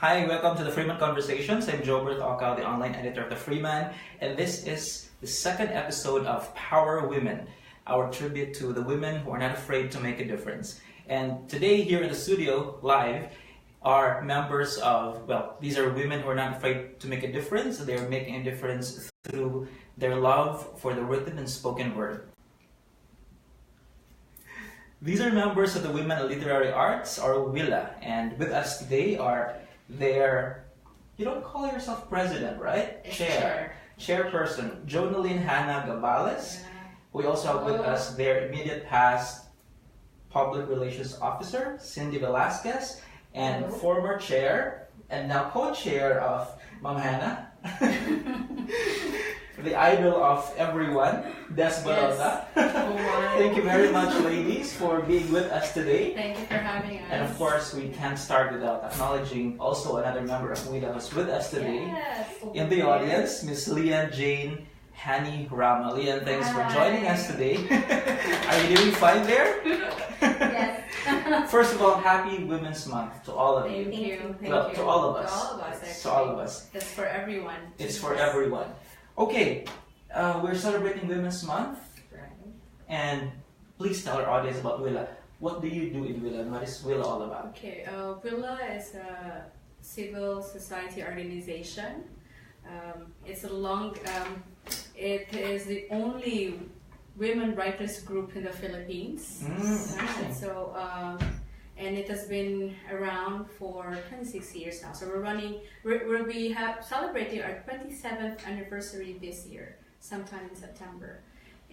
Hi, welcome to the Freeman Conversations. I'm Jobert Ocal, the online editor of the Freeman, and this is the second episode of Power Women, our tribute to the women who are not afraid to make a difference. And today here in the studio, live, are members of, well, these are women who are not afraid to make a difference. They're making a difference through their love for the written and spoken word. These are members of the Women in Literary Arts, or WILA, and with us today are their, you don't call yourself president, right? Chairperson, Jonaline Hannah Gabales. We also have with us their immediate past public relations officer, Cindy Velasquez, and former chair, and now co-chair of Ma'am Hannah, the idol of everyone, Des Baroda. Thank you very much, ladies, for being with us today. Thank you for having us. And of course, we can't start without acknowledging also another member of WILA who's with us today. Yes. In the audience, Miss Lian Jane Hani Rama. Lian, thanks for joining us today. Are you doing fine there? Yes. First of all, happy Women's Month to all of you. Thank you. Well, to all of us. To all of us, actually. To all of us. It's for everyone. It's for everyone. Okay, we're celebrating Women's Month. And please tell our audience about WILA. What do you do in WILA and what is WILA all about? Okay, WILA is a civil society organization. It is the only women writers group in the Philippines. And it has been around for 26 years now. So we have celebrating our 27th anniversary this year, sometime in September.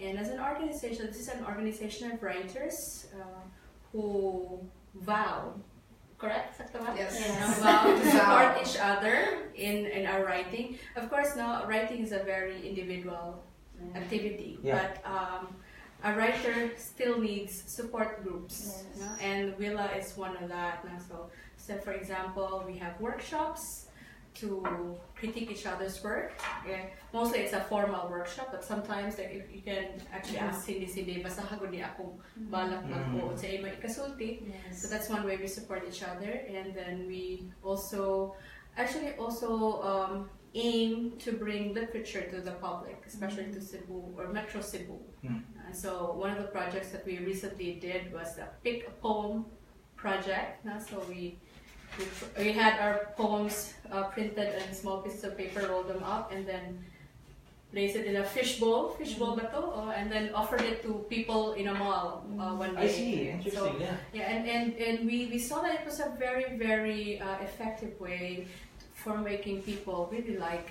And as an organization, this is an organization of writers who vow, correct? Yes. Vow to support each other in our writing. Of course, now writing is a very individual activity, but a writer still needs support groups, and WILA is one of that. So for example, we have workshops to critique each other's work. Mostly it's a formal workshop, but sometimes if you can actually ask Cindy, basahan ko di ako balak magbuo sa ima ikasulti. So that's one way we support each other, and then we also aim to bring literature to the public, especially to Cebu or Metro Cebu. And so one of the projects that we recently did was the Pick a Poem project. So we had our poems printed on small pieces of paper, rolled them up, and then place it in a fishbowl ba to? And then offered it to people in a mall one day. I see, interesting, and we saw that it was a very, very effective way for making people really like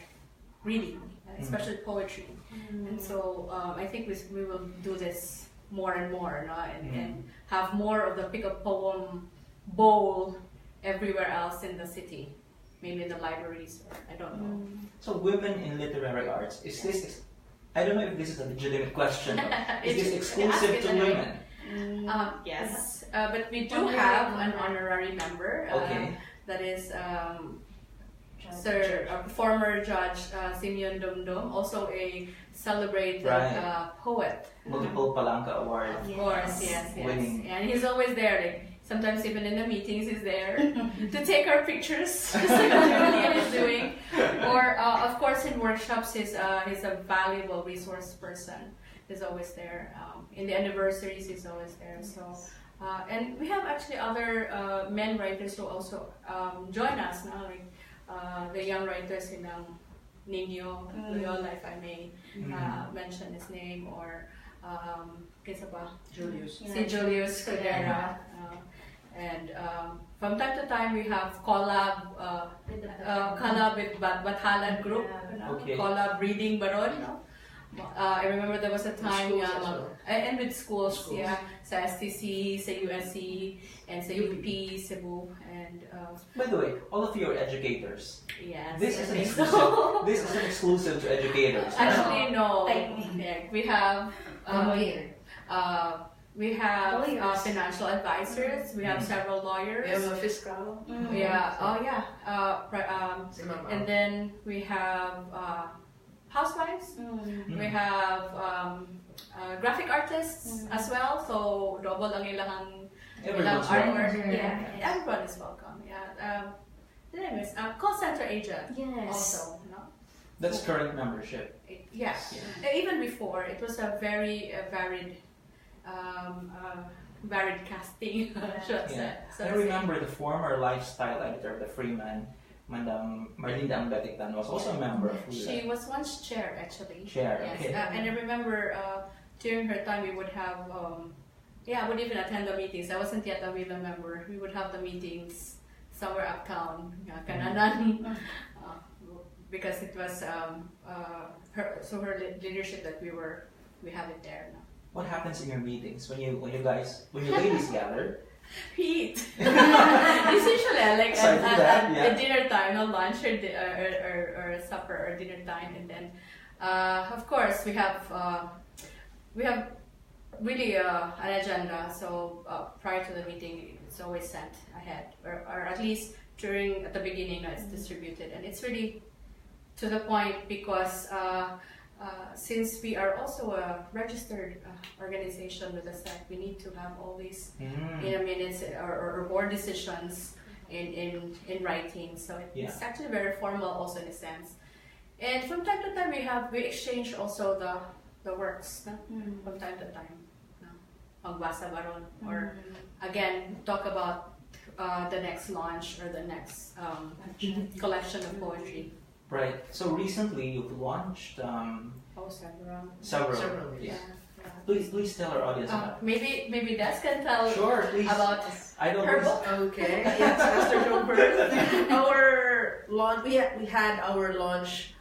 reading, especially poetry. And so I think we will do this more and more, and have more of the Pick a Poem bowl everywhere else in the city, maybe in the libraries, or I don't know. So Women in Literary Arts, is this, I don't know if this is a legitimate question, is this exclusive to women? Yes, but we do have an honorary member, that is former Judge Simeon Dumdum, also a celebrated poet. Multiple Palanca Award. Of course, yes. Winning. And he's always there, sometimes even in the meetings he's there to take our pictures, just like Julian is doing. Or of course in workshops he's a valuable resource person. He's always there. In the anniversaries he's always there. So and we have actually other men writers who also join us now, like the young writers in Nino Loyola, if I may mention his name, or Julius. Julius Codera. And from time to time we have collab with Bathalan group, collab reading baron. I remember there was a time and with schools, sa STC, sa USC, and sa UP, Cebu, and by the way, all of you are educators. Yes. This is an exclusive to educators. Actually, no. We have financial advisors. We have several lawyers. We have a fiscal. And then we have housewives. We have graphic artists as well. So double ang ilang Everyone's welcome. Everyone is welcome. Anyway, Yes, call center agent. Yes. Also, no? That's current membership. Yes. Yeah. Even before, it was a very varied casting. Yeah. So I remember the former lifestyle editor of the Freeman, Madam Marlinda Ambetictan, was also a member of WILA. She was once chair, actually. Chair, yes. Okay. And I remember during her time, we would have, I would even attend the meetings. I wasn't yet a WILA member. We would have the meetings somewhere uptown, Kananan, because it was her leadership that we have it there now. What happens in your meetings when you ladies gather? Eat. It's usually like at dinner time, lunch or supper or dinner time, and then of course we have really an agenda. So prior to the meeting, it's always sent ahead, or at least at the beginning, it's distributed, and it's really to the point because. Since we are also a registered organization with the SEC, we need to have all these minutes or board decisions in writing. So it's actually very formal also in a sense. And from time to time we exchange also the works from time to time. Magbasa baron or again talk about the next launch or the next collection of poetry. Right. So recently you've launched several. Yeah. Please tell our audience about. Maybe Des can tell about her book. Okay. Yes, Esther Joburg. Our launch. We had our launch.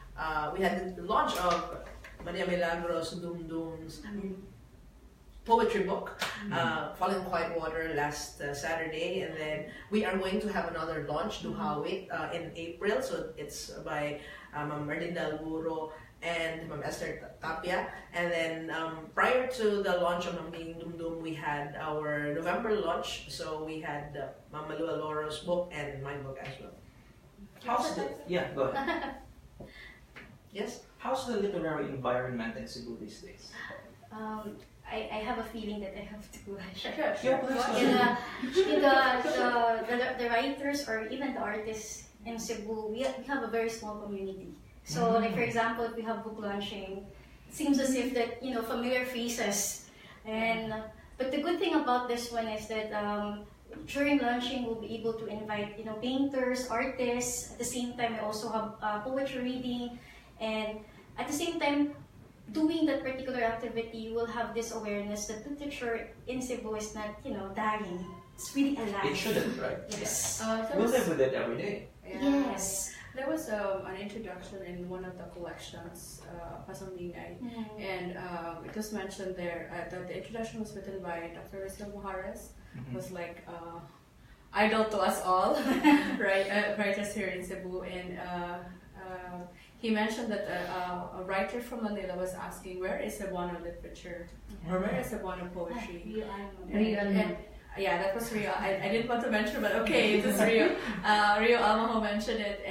We had the launch of Maria Milagros Dumdum's poetry book, Falling Quiet Water, last Saturday, and then we are going to have another launch, Duhawit, in April. So it's by Ma'am Marlinda Alburo and Ma'am Esther Tapia. And then prior to the launch of Ma'am Dumdum, we had our November launch. So we had Ma'am Malu Aloro's book and my book as well. Go ahead. Yes? How's the literary environment in Cebu these days? I have a feeling that I have to share. The writers or even the artists in Cebu, we have a very small community. So, like for example, if we have book launching, it seems as if that familiar faces. And but the good thing about this one is that during launching, we'll be able to invite painters, artists. At the same time, we also have poetry reading, and at the same time, doing that particular activity will have this awareness that literature in Cebu is not, dying. It's really alive. It shouldn't, right? Yes. We live with it every day. Yes. There was an introduction in one of the collections, Pasambingay, and it was mentioned there that the introduction was written by Dr. Rizal Mujares. Was like idol to us all, writers here in Cebu, and he mentioned that a writer from Manila was asking, where is Cebuano literature? Or where is Cebuano poetry? Yeah, that was Rio. I didn't want to mention, but okay, it was Rio. Rio Almaho mentioned it,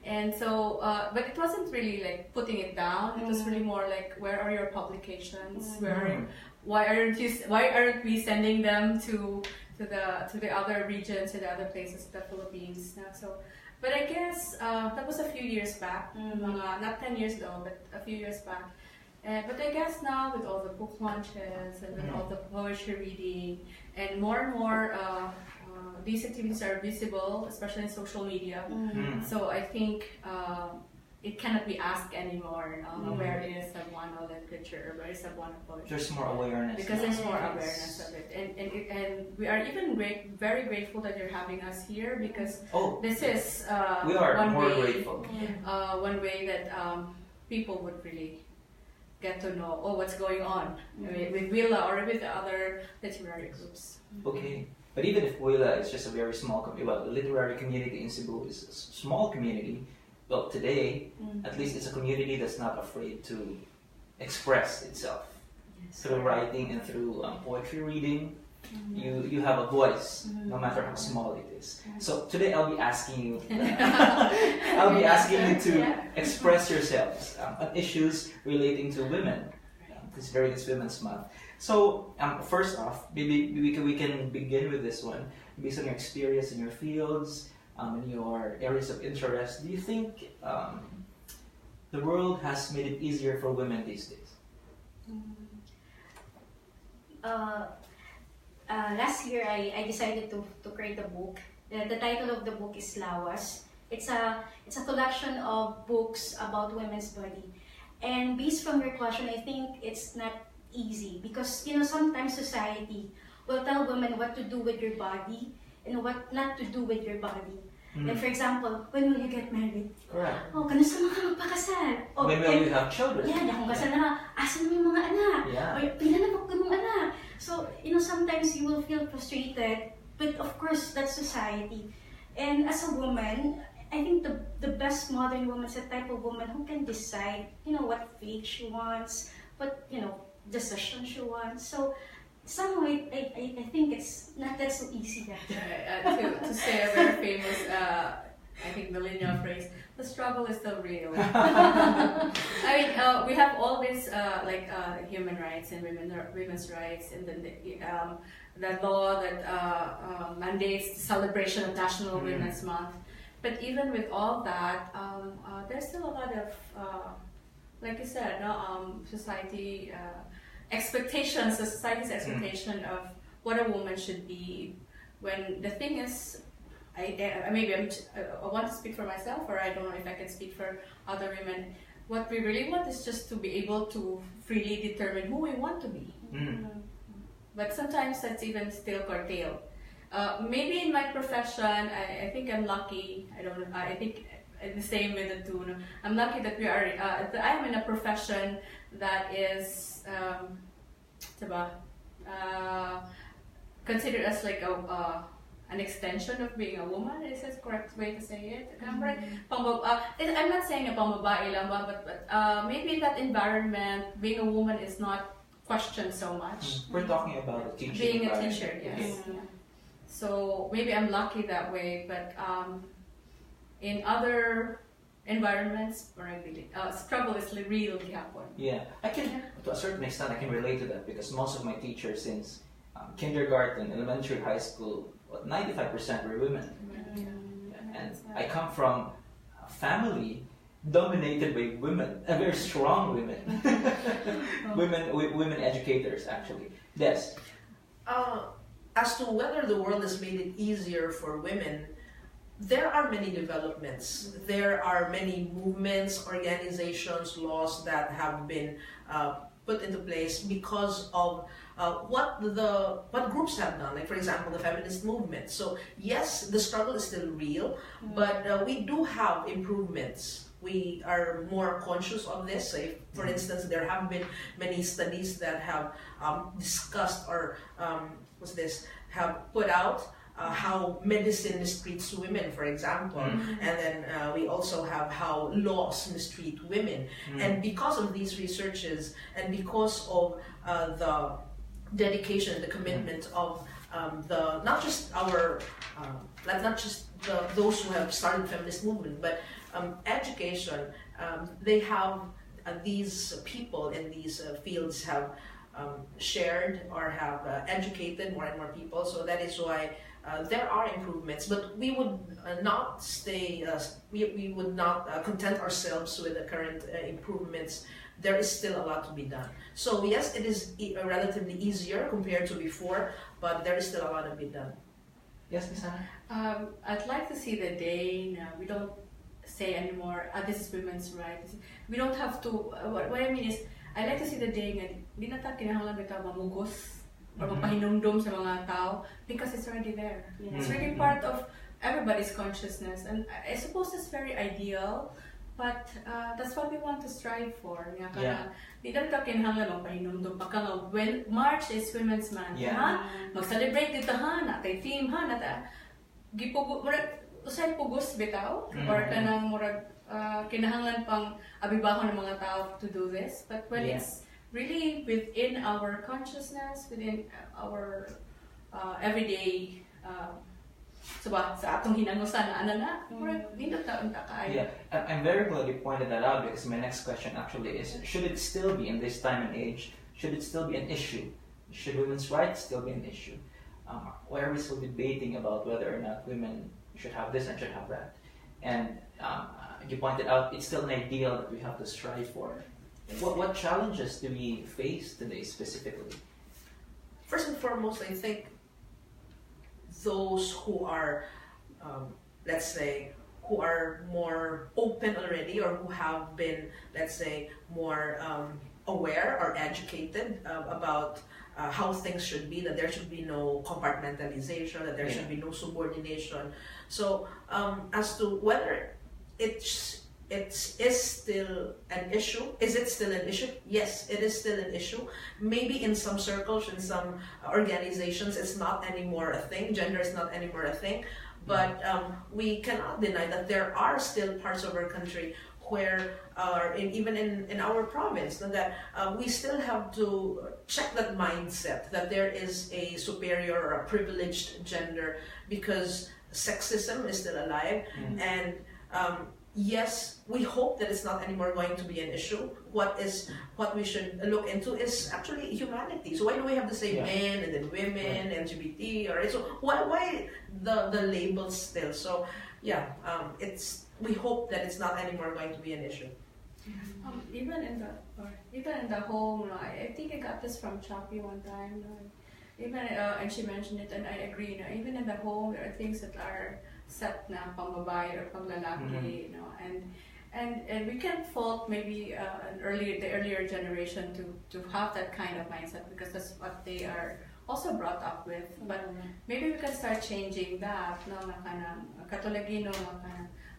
and so, but it wasn't really like putting it down. It was really more like, where are your publications? Why aren't we sending them to the other regions, to the other places, the Philippines? So. But I guess that was a few years back, not 10 years ago, but a few years back. But I guess now with all the book launches and with all the poetry reading and more these activities are visible, especially in social media. So I think it cannot be asked anymore, where is Cebuano literature, or where is Cebuano poetry. There's more awareness. Because there's more awareness of it. And we are even very grateful that you're having us here, because this is we are more grateful. One way that people would really get to know what's going on with WILA or with the other literary groups. Okay. But even if WILA is just a very small community, the literary community in Cebu is a small community. Well, today, at least it's a community that's not afraid to express itself through writing and through poetry reading. You have a voice, no matter how small it is. So today I'll be asking you, to express yourselves on issues relating to women. This Women's Month. So first off, maybe we can begin with this one, based on your experience in your fields. in your areas of interest, do you think the world has made it easier for women these days? Last year, I decided to create a book. The title of the book is Lawas. It's a collection of books about women's body. And based from your question, I think it's not easy because sometimes society will tell women what to do with your body and what not to do with your body. Like for example, when will you get married? Correct. Oh, kanusta mo ka magpakasal? Oh, when will you have children? Yeah, akong kasal na. Asan mo yung mga anak? Yeah. Or pila na po mong anak? So, sometimes you will feel frustrated, but of course, that's society. And as a woman, I think the best modern woman is a type of woman who can decide, what faith she wants, what, decision she wants. So, somehow, I think it's not that so easy. To say a very famous, I think millennial phrase, the struggle is still real. We have all this human rights and women's rights, and then the law that mandates the celebration of National Women's Month. But even with all that, there's still a lot of, like you said, society expectations, the society's expectation of what a woman should be. When the thing is, I want to speak for myself, or I don't know if I can speak for other women. What we really want is just to be able to freely determine who we want to be. But sometimes that's even still curtailed. Maybe in my profession, I think I'm lucky. I think the same with the two. I'm lucky that I'm in a profession that is considered as like an extension of being a woman. Is that the correct way to say it? I'm not saying a pambabae lang, but maybe that environment, being a woman is not questioned so much. We're talking about a teacher. Being a teacher, yes. So maybe I'm lucky that way, but in other environments, struggle is really happening. Yeah, I can, to a certain extent, I can relate to that because most of my teachers since kindergarten, elementary, high school, 95% were women. And I come from a family dominated by women, very strong women, women educators actually. Yes. As to whether the world has made it easier for women, there are many developments. There are many movements, organizations, laws that have been put into place because of what groups have done. Like for example, the feminist movement. So yes, the struggle is still real, but we do have improvements. We are more conscious of this. So if, for instance, there have been many studies that have discussed or have put out how medicine mistreats women, for example, and then we also have how laws mistreat women. And because of these researches, and because of the dedication, the commitment of not just those who have started the feminist movement, but education, they have these people in these fields have shared or have educated more and more people. So that is why there are improvements, but we would not stay. We would not content ourselves with the current improvements. There is still a lot to be done. So yes, it is relatively easier compared to before, but there is still a lot to be done. Yes, Ms. Hannah? I'd like to see the day now. We don't say anymore, this is women's rights. We don't have to, what I mean is, I like to see the day nga, di na ta kinahanglan bitaw mamugos or mapahinumdum sa mga tao because it's already there. It's really part of everybody's consciousness, and I suppose it's very ideal, but that's what we want to strive for. Di na ta kinahanglan mapahinumdum pa ka nga when March is Women's Month, ha? Mag-celebrate dito ha, natay theme ha, gipugo usay pugos bitaw or kanang murag kinahanglan pang abibahon ng mga tao to do this, but when it's really within our consciousness, within our everyday sa atong hinangusan na murag dindot ta unta kaayo. I'm very glad you pointed that out because my next question actually is, should it still be in this time and age, should it still be an issue? Should women's rights still be an issue? Why are we still debating about whether or not women you should have this and should have that. And you pointed out it's still an ideal that we have to strive for. What challenges do we face today specifically? First and foremost, I think those who are, let's say, who are more open already, or who have been, let's say, more aware or educated about how things should be, that there should be no compartmentalization, that there should be no subordination. So as to whether it is still an issue, is it still an issue? Yes, it is still an issue. Maybe in some circles, in some organizations, it's not anymore a thing. Gender is not anymore a thing. But we cannot deny that there are still parts of our country where, even in our province, that we still have to check that mindset that there is a superior or a privileged gender, because sexism is still alive. And yes, we hope that it's not anymore going to be an issue. What we should look into is actually humanity. So why do we have to say men and then women, LGBT, or so why the labels still? So we hope that it's not anymore going to be an issue. Even in the home, I think I got this from Chappie one time. Even and she mentioned it, and I agree. Even in the home, there are things that are set na pang babae or pang lalaki, and we can't fault maybe the earlier generation to have that kind of mindset, because that's what they are also brought up with. But maybe we can start changing that, no, na kanang katulagino,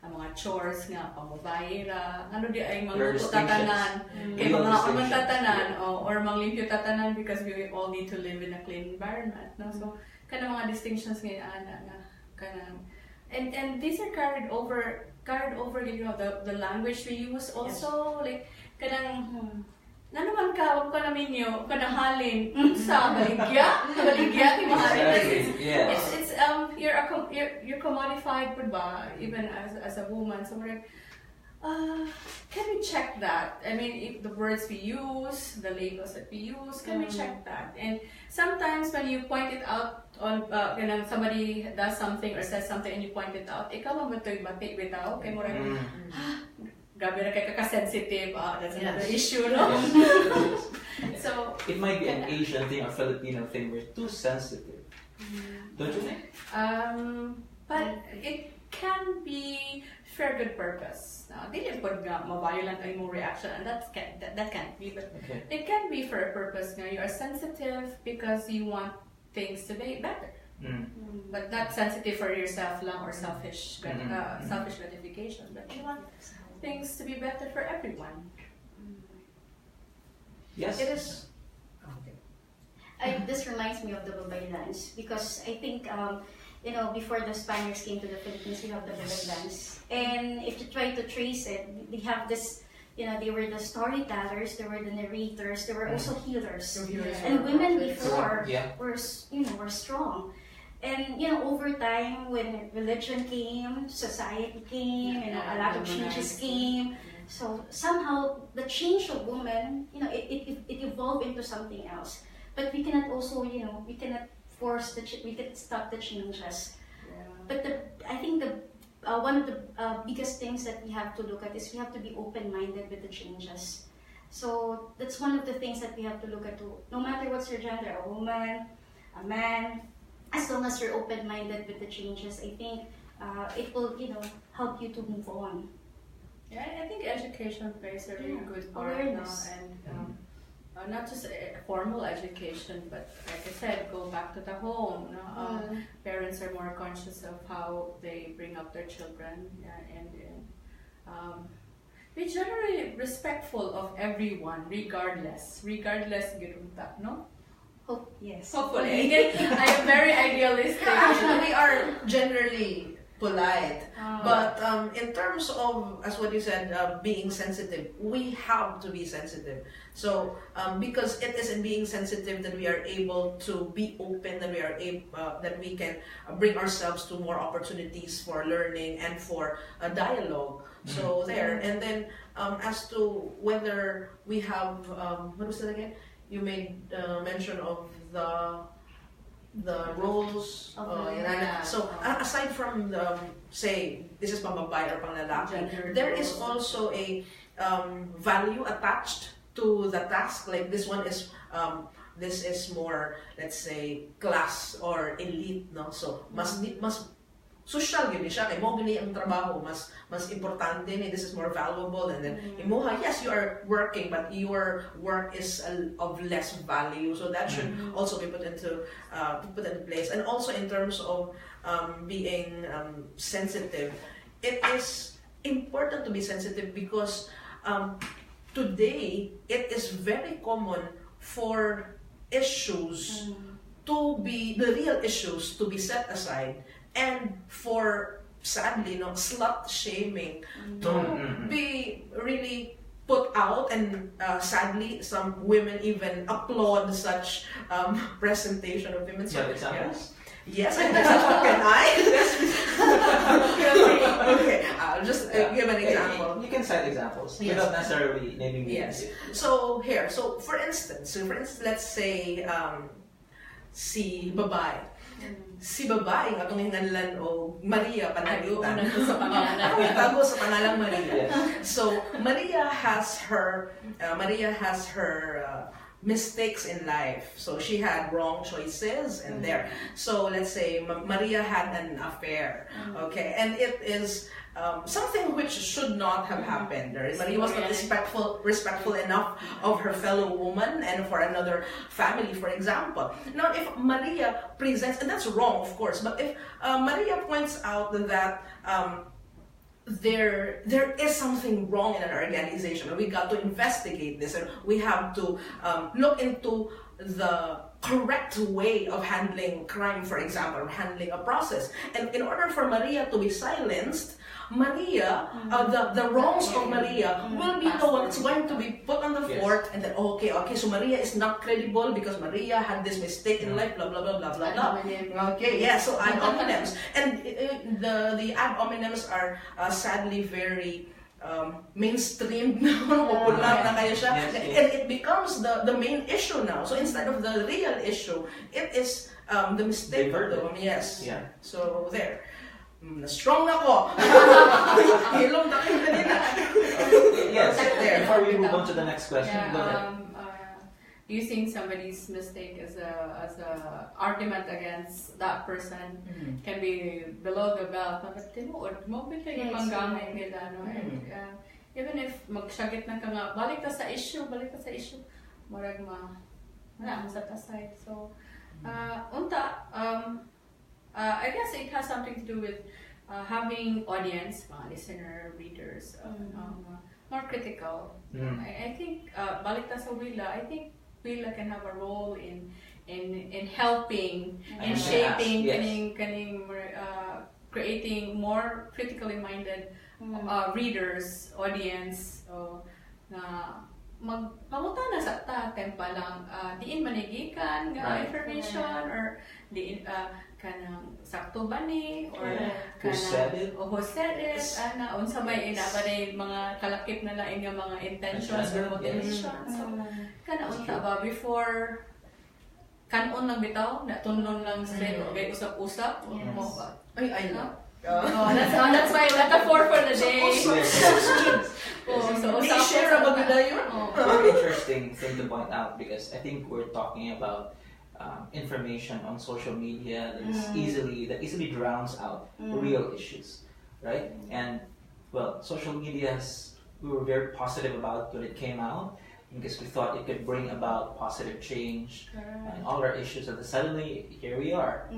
ang mga chores nga pang babae ra, ano di ay magluto tatanan, kay mga tatanan, or manglimpyo tatanan, because we all need to live in a clean environment, no? So kanang mga distinctions ngayon na kanang. And these are carried over, the language we use also, like kanang naman ka, wag ka namin nyo, kanahalin, sa baligya kay mahalin. It's you're commodified, ba? Even as a woman, so we're like, can we check that? I mean, if the words we use, the labels that we use, can we check that? And sometimes when you point it out on, somebody does something or says something and you point it out, ikaw mo ito'y bati bitaw, kay mo rin, gabi na kay kaka-sensitive, that's another issue, no? So it might be an Asian thing or Filipino thing, we're too sensitive. Don't you think? But it can be for good purpose. Dili pud nga ma-violent ang imong reaction, and that can't be, but it can be for a purpose. You are sensitive because you want things to be better, but not sensitive for yourself lang or selfish gratification, but you want things to be better for everyone. Yes, it is. This reminds me of the Babay dance, because I think before the Spaniards came to the Philippines, we have the Babay dance, and if you try to trace it, they have this. They were the storytellers, they were the narrators, they were also healers, and women before were strong. And over time, when religion came, society came, a lot of changes came. So somehow the change of women, it evolved into something else. But we cannot also, we cannot force we can stop the changes. But I think one of the biggest things that we have to look at is we have to be open-minded with the changes. So that's one of the things that we have to look at too. No matter what's your gender, a woman, a man, as long as you're open-minded with the changes, I think it will, help you to move on. Yeah, I think education plays a really good part now, and not just formal education, but like I said, go back to the home. Parents are more conscious of how they bring up their children, and be generally respectful of everyone, regardless, girunta, no? Yes. Hopefully. Again, I am very idealistic. Actually, we are generally polite, but in terms of, as what you said, being sensitive, we have to be sensitive. So because it is in being sensitive that we are able to be open, that we are that we can bring ourselves to more opportunities for learning and for a dialogue. So there, and then as to whether we have what was it again? You made mention of the the roles. So aside from the, say, this is pambabae or panglalaki, there is also a value attached to the task. Like this one is this is more, let's say, class or elite, no? So mas social gini siya, kay mo gini ang trabaho, mas importante ni, this is more valuable, and then imuha, yes, you are working, but your work is of less value, so that should also be put into place. And also in terms of being sensitive, it is important to be sensitive because today it is very common for issues to be, the real issues to be set aside, and for, sadly, slut shaming to be really put out, and sadly some women even applaud such presentation of women. So, examples? Yes, can I? Okay, I'll just give an example. You can cite examples without necessarily naming names. Yes. So here, so for instance, let's say si babae. Si babae nga itong hinganlan o Maria Panalitan. Tago sa pangalang Maria. So Maria has her mistakes in life. So she had wrong choices in there. So let's say Maria had an affair, okay, and it is something which should not have happened. Maria was not respectful enough of her fellow woman and for another family, for example. Now, if Maria presents, and that's wrong, of course, but if Maria points out that there is something wrong in an organization, and we got to investigate this, and we have to look into the correct way of handling crime, for example, or handling a process. And in order for Maria to be silenced, Maria, the wrongs of Maria will be the one that's going to be put on the fort, and then okay, so Maria is not credible because Maria had this mistake in life, blah blah blah blah blah blah. Okay, yeah, so ad hominems, and the ad hominems are sadly very mainstream, popular na kaya siya, and it becomes the main issue now. So instead of the real issue, it is the mistake of them. Yes. Yeah. So there. Strong ako. Hilong na kayo kanina. Yes. Before we move on to the next question, go ahead. Using somebody's mistake as a argument against that person can be below the belt. Even if magsagit na ka nga, balik ka sa issue, marag set aside. So, I guess it has something to do with having audience, listener, readers, more critical. I think balik ta sa WILA, I think WILA can have a role in helping, in shaping, creating more critically minded readers, audience, na magpamuta na sa tempa lang diin manigikan nga information, or diin kanang sakto ba ni, or who said it, ana unsa may inabaday mga kalakip na lain nga mga intentions or motivations. So kana unta ba before kanon lang bitaw na tunon lang straight o gay usap-usap mo ba ay no. That's my metaphor for the day. Very interesting thing to point out, because I think we're talking about information on social media that easily drowns out real issues, right? And well, social media we were very positive about when it came out, because we thought it could bring about positive change and all our issues, and suddenly here we are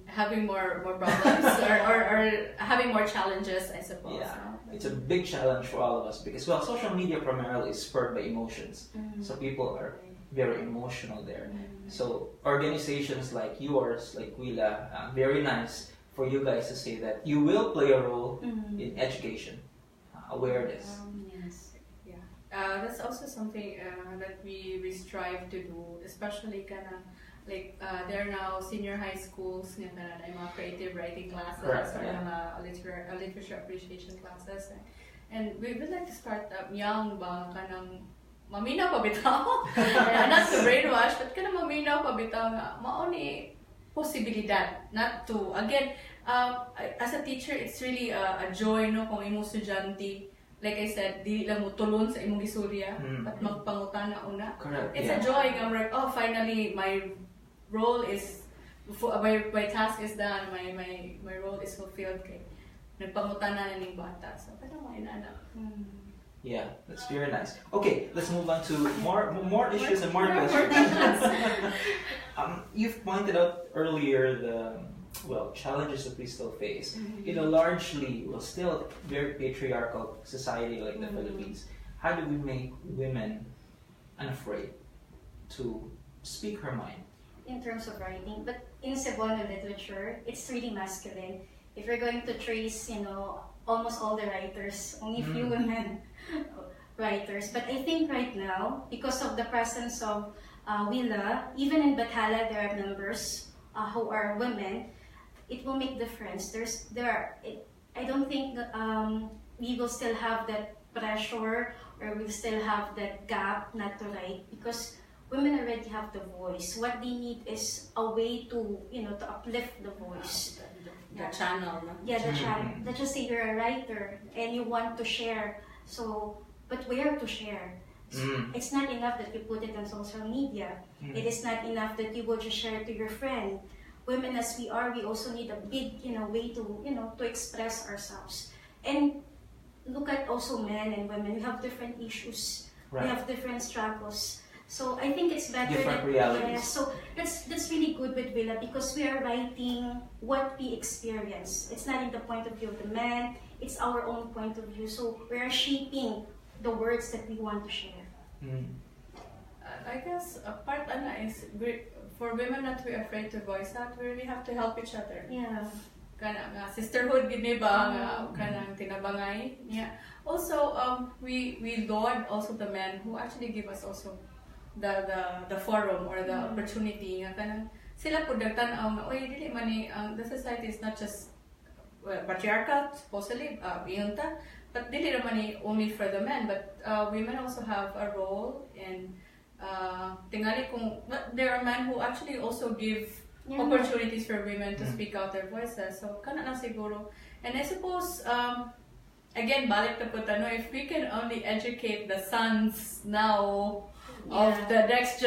having more problems or having more challenges, I suppose. Yeah, it's a big challenge for all of us, because well, social media primarily is spurred by emotions, so people are very emotional there. So organizations like yours, like WILA, very nice for you guys to say that you will play a role in education, awareness. That's also something that we strive to do, especially there are now senior high schools nga mga creative writing classes, or mga literature appreciation classes, and we would like to start young ba kanang maminaw pa bitaw. Not to brainwash, but kanang maminaw pa bitaw nga mao ni posibilidad, not to, again, as a teacher, it's really a joy, no, kung imong estudyante, like I said, di lang mo tulon sa imong gisurya, at magpangutana una. Correct. It's a joy, nga like, oh, finally, my role is, my task is done, my role is fulfilled, kay nagpangutana na ning bata. So, parang mga inana. Yeah, that's very nice. Okay, let's move on to more issues and more questions. You've pointed out earlier the challenges that we still face in a largely, still very patriarchal society like the Philippines. How do we make women unafraid to speak her mind? In terms of writing, but in Cebuano literature, it's really masculine. If you're going to trace, almost all the writers, only few women writers. But I think right now, because of the presence of WILA, even in Bathala, there are members who are women. It will make difference. I don't think we will still have that pressure, or we'll still have that gap not to write, because women already have the voice. What they need is a way to, to uplift the voice. The channel, no? Yeah, the channel. Let's just say you're a writer and you want to share. But where to share? It's not enough that you put it on social media. It is not enough that you will just share it to your friend. Women as we are, we also need a big, way to, to express ourselves. And look at also men and women. We have different issues. Right. We have different struggles. So I think it's better. Different realities. Yeah, so that's really good with WILA, because we are writing what we experience. It's not in the point of view of the man. It's our own point of view. So we are shaping the words that we want to share. I guess a part is for women not to be afraid to voice out. We really have to help each other. Yeah. Kana sisterhood gini ba kanang tinabangay. Yeah. Also, we laud also the men who actually give us also the forum or the opportunity nga kanang sila pud nagtan-aw nga oy dili man ni the society is not just patriarchal supposedly iyunta, but dili naman ni only for the men, but women also have a role in tingali kung there are men who actually also give opportunities for women to speak out their voices. So kana na siguro. And I suppose again balik ta pud if we can only educate the sons now of the next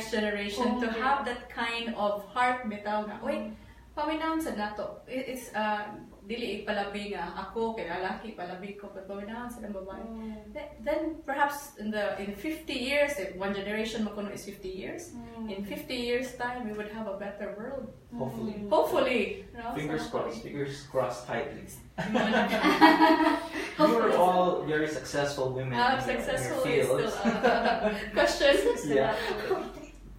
generation to have that kind of heart bitaw na oy paminaon sa nato, it's dili palabi nga ako kay lalaki palabi ko but paminaon sa babae. Then perhaps in 50 years, if one generation makuno is 50 years, in 50 years time we would have a better world. Hopefully, fingers crossed tightly. You're all very successful women in your fields. Questions. Yeah.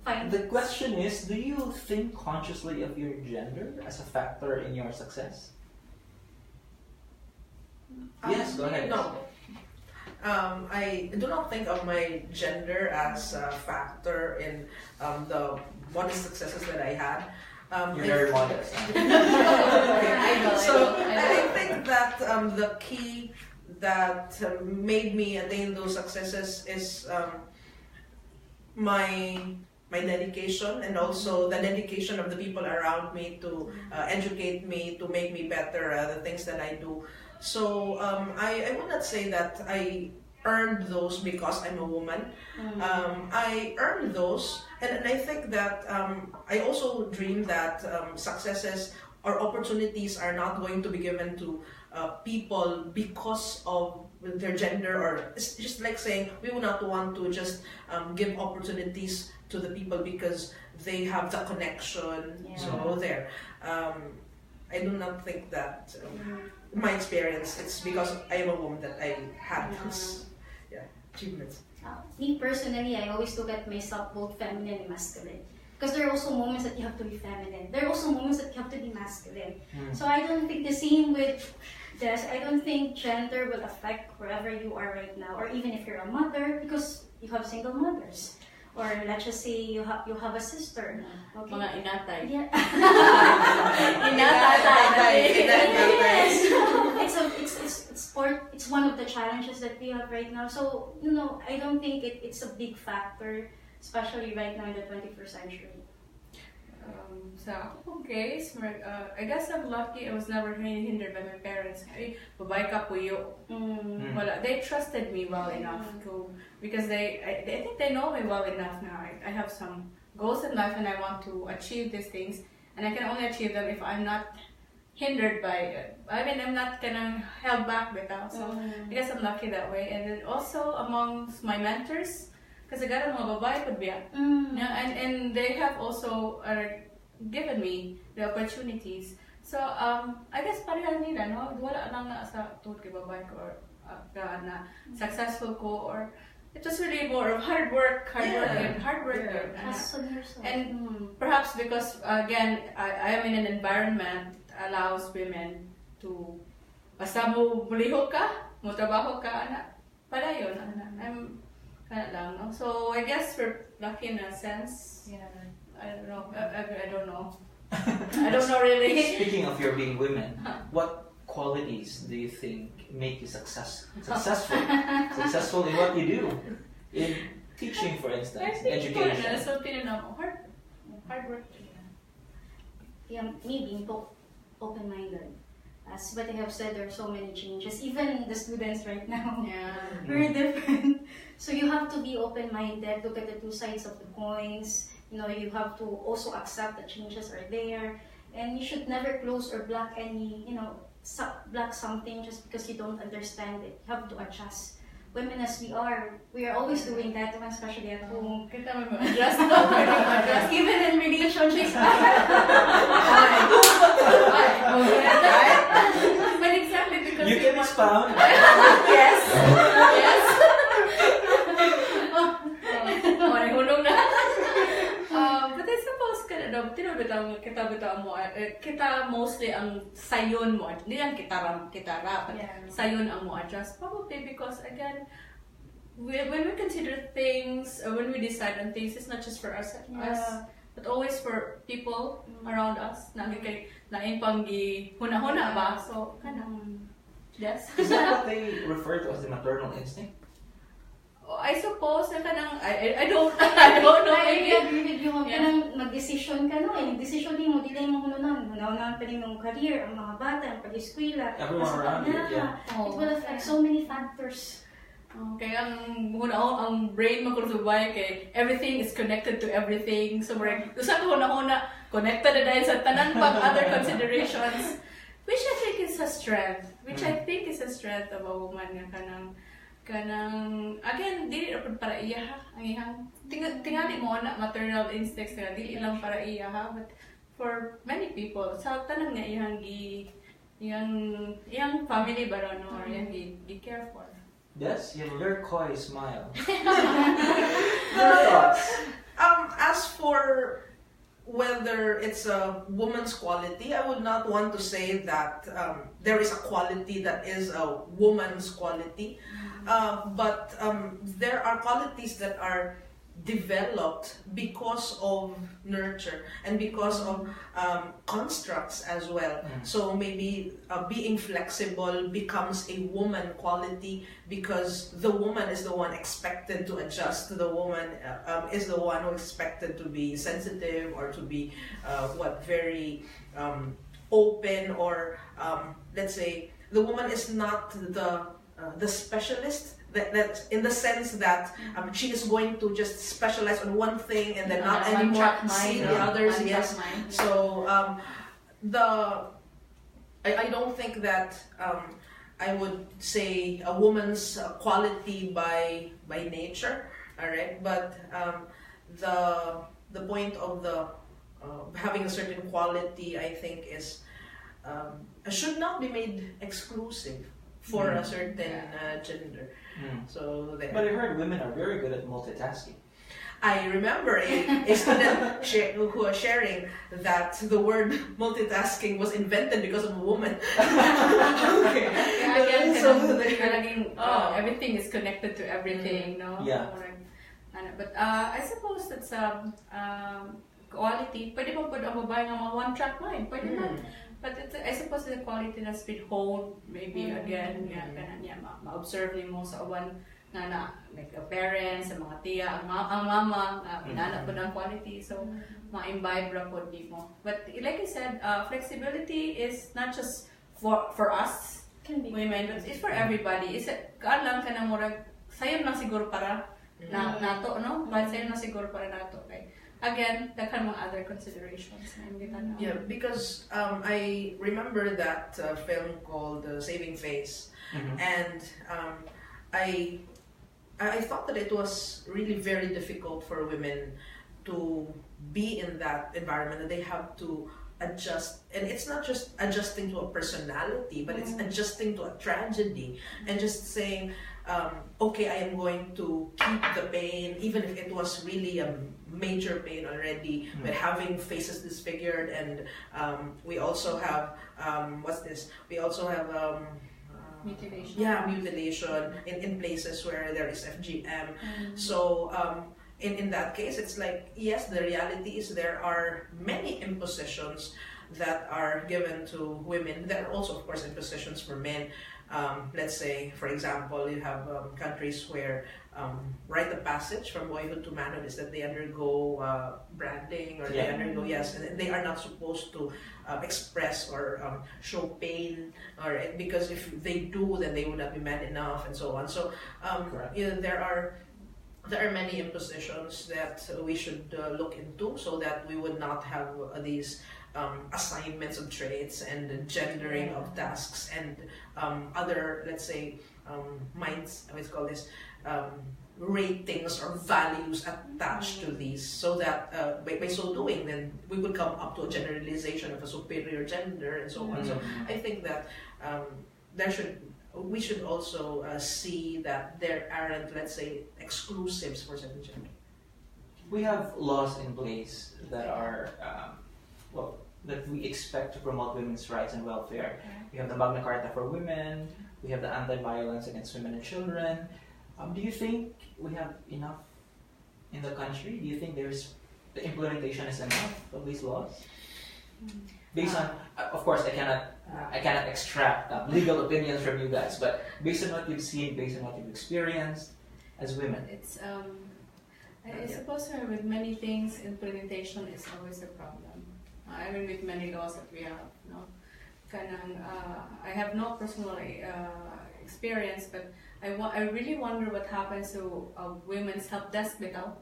The question is, do you think consciously of your gender as a factor in your success? Yes, go ahead. No. I do not think of my gender as a factor in the modest successes that I had. You're very modest. So I think that the key that made me attain those successes is my dedication, and also the dedication of the people around me to educate me, to make me better, the things that I do. So I would not say that I earned those because I'm a woman. I earned those, and I think that I also dream that successes or opportunities are not going to be given to people because of their gender, or it's just like saying we would not want to just give opportunities to the people because they have the connection. So there, I do not think that my experience, it's because I am a woman that I had those achievements. Me personally, I always look at myself both feminine and masculine. Because there are also moments that you have to be feminine. There are also moments that you have to be masculine. So I don't think the same with this. I don't think gender will affect wherever you are right now, or even if you're a mother, because you have single mothers. Or let's just say you have a sister. Okay. Mga inatay. Yeah. It's one of the challenges that we have right now. So I don't think it's a big factor, especially right now in the 21st century. Sa akong case, I guess I'm lucky I was never hindered by my parents. Ay, babae ka puyo. Wala. They trusted me well enough because I think they know me well enough now. I have some goals in life and I want to achieve these things, and I can only achieve them if I'm not hindered by it. I mean, I'm not gonna held back with that. So I guess I'm lucky that way. And then also amongst my mentors, because I got a mga babae pud biya. And they have also given me the opportunities. So I guess pareha nila, no? Wala lang na sa tuhod kay babae ko or na successful ko, or it was really more of hard work. And perhaps because again I am in an environment allows women to basta mo bulihok ka, mo trabaho ka, padayon, I'm kind of lang, no? So I guess we're lucky in a sense. Yeah. I don't know. I don't know. I don't know really. Speaking of your being women, what qualities do you think make you successful? Successful in what you do, in teaching, for instance, education. So hard work. Yeah, me being open-minded. As what I have said, there are so many changes. Even the students right now, very different. So you have to be open-minded. Look at the two sides of the coins. You know, you have to also accept that changes are there, and you should never close or block any, block something just because you don't understand it. You have to adjust. Women as we are always doing that, especially at home. Even in relationships. But exactly because you can expound. Yes. But I suppose kita mostly ang sayon mo, hindi lang kita rap, sayon ang mo adjust, probably because again when we consider things, when we decide on things, it's not just for us, but always for people around us na panggi huna-huna ba, so yes. Is that what they refer to as the maternal instinct? I suppose na I don't know. I agree with you. Kanang mag-decision ka, no? Decision din mo, dili mo hununan pa rin yung career, ang mga bata, ang pag-eskwela. Everyone around you, It will affect so many factors. Kaya ang brain magkulubay kay everything is connected to everything. So usa ka huna-huna connected na dahil sa tanan pang other considerations, which I think is a strength. Of a woman nga kanang again dili ra pud para iya ha ang ihang tingali mo na maternal instincts nga dili lang para iya ha, but for many people sa tanan nga iyang family ba no, or iyang gi care for. Yes, your very coy smile. Your thoughts? As for whether it's a woman's quality, I would not want to say that there is a quality that is a woman's quality. But there are qualities that are developed because of nurture and because of constructs as well. So maybe being flexible becomes a woman quality because the woman is the one expected to adjust. The woman is the one who is expected to be sensitive or to be very open, or let's say the woman is not the specialist, that in the sense that she is going to just specialize on one thing and then not anymore see the others. Yes. So I don't think that I would say a woman's quality by nature. All right, but the point of the having a certain quality, I think, is should not be made exclusive for a certain gender. So but I heard women are very good at multitasking. I remember a student who was sharing that the word multitasking was invented because of a woman. Okay. Everything is connected to everything, no? Yeah. But I suppose that's quality. Pwede mo po ang babae ng mga one-track mind. Pwede na. But I suppose the quality that's been honed, maybe again, ma-observe ni mo sa uban nga na like parents, sa mga tiya, ang mama nga pinana po ng quality, so ma-imbibe ra po di mo. But like I said, flexibility is not just for us women, but it's for everybody. Is kaalam ka na murag sayon lang siguro para nato, no? But sayon lang siguro para nato. Okay? Again, daghan mga other considerations na hindi tanaw. Yeah, because I remember that film called Saving Face, and I thought that it was really very difficult for women to be in that environment, that they have to adjust, and it's not just adjusting to a personality, but it's adjusting to a tragedy, and just saying, okay, I am going to keep the pain, even if it was really a major pain already, but having faces disfigured, and we also have we also have mutilation. Yeah, mutilation in places where there is FGM. So in that case, it's like, yes, the reality is there are many impositions that are given to women. There are also, of course, impositions for men. Let's say, for example, you have countries where rite of passage from boyhood to manhood is that they undergo branding, or they undergo, and they are not supposed to express or show pain, or because if they do, then they would not be man enough, and so on. So there are many impositions that we should look into, so that we would not have these assignments of traits and gendering of tasks and other, let's say, ratings or values attached to these, so that by so doing, then we would come up to a generalization of a superior gender and so on. So I think that we should also see that there aren't, let's say, exclusives for certain gender. We have laws in place that are that we expect to promote women's rights and welfare. We have the Magna Carta for women, we have the Anti-Violence Against Women and Children. Do you think we have enough in the country? Do you think the implementation is enough of these laws? Based on, of course, I cannot extract legal opinions from you guys, but based on what you've seen, based on what you've experienced as women. It's I suppose with many things, implementation is always a problem. I mean, with many laws that we have, no, I have no personal experience, but I really wonder what happens to women's help desk bitaw.